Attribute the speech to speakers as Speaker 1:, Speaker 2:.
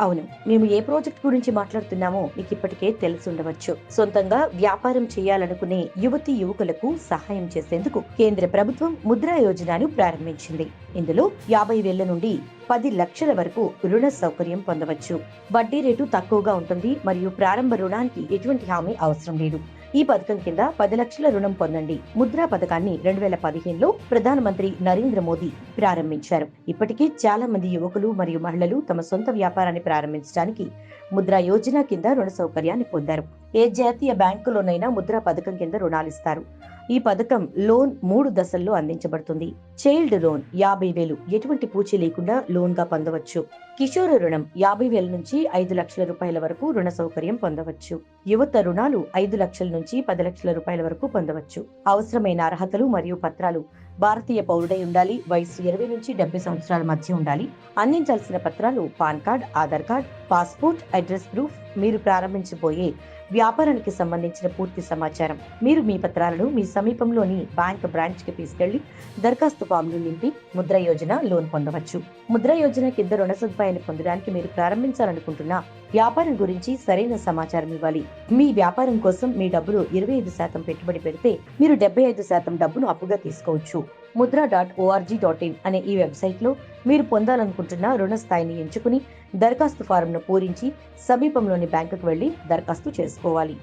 Speaker 1: అవును. మేము ఏ ప్రాజెక్ట్ గురించి మాట్లాడుతున్నామో మీకు ఇప్పటికే తెలిసుండవచ్చు. సొంతంగా వ్యాపారం చేయాలనుకునే యువతీ యువకులకు సహాయం చేసేందుకు కేంద్ర ప్రభుత్వం ముద్రా యోజనను ప్రారంభించింది. ఇందులో 50,000 నుండి 10 లక్షల వరకు రుణ సౌకర్యం పొందవచ్చు. వడ్డీ రేటు తక్కువగా ఉంటుంది మరియు ప్రారంభ రుణానికి ఎటువంటి హామీ అవసరం లేదు. ఈ పథకం కింద 10 లక్షల రుణం పొందండి. ముద్రా పథకాన్ని 2015లో ప్రధానమంత్రి నరేంద్ర మోదీ ప్రారంభించారు. ఇప్పటికీ చాలా మంది యువకులు మరియు మహిళలు తమ సొంత వ్యాపారాన్ని ప్రారంభించడానికి ముద్రా యోజన కింద రుణ సౌకర్యాన్ని పొందారు. ఏ జాతీయ బ్యాంకులోనైనా ముద్రా పథకం కింద రుణాలిస్తారు. ఈ పథకం లోన్ 3 దశల్లో అందించబడుతుంది. చైల్డ్ లోన్ 50,000 ఎటువంటి పూచీ లేకుండా లోన్ గా పొందవచ్చు. కిషోర రుణం 50,000 నుంచి 5 లక్షల రూపాయల వరకు రుణ సౌకర్యం పొందవచ్చు. యువత రుణాలు 5 లక్షల నుంచి 10 లక్షల రూపాయల వరకు పొందవచ్చు. అవసరమైన అర్హతలు మరియు పత్రాలు: భారతీయ పౌరుడై ఉండాలి, వయసు 20 నుంచి 70 సంవత్సరాల మధ్య ఉండాలి. అందించాల్సిన పత్రాలు: pan card, Aadhaar card, passport, address proof, మీరు ప్రారంభించబోయే వ్యాపారానికి సంబంధించిన పూర్తి సమాచారం. మీరు మీ పత్రాలను మీ సమీపంలోని బ్యాంక్ బ్రాంచ్ కి తీసుకెళ్లి దరఖాస్తు ఫామ్ను నింపి ముద్రా యోజన లోన్ పొందవచ్చు. ముద్రా యోజన కింద రుణ సదుపాయాన్ని పొందడానికి మీరు ప్రారంభించాలనుకుంటున్న వ్యాపారం గురించి సరైన సమాచారం ఇవ్వాలి. మీ వ్యాపారం కోసం మీ డబ్బులు 25% పెట్టుబడి పెడితే మీరు 75% డబ్బును అప్పుగా తీసుకోవచ్చు. mudra.org.in అనే ఈ వెబ్సైట్ లో మీరు పొందాలనుకుంటున్న రుణ స్థాయిని ఎంచుకుని దరఖాస్తు ఫారంను పూరించి సమీపంలోని బ్యాంకుకు వెళ్లి దరఖాస్తు చేసుకోవాలి.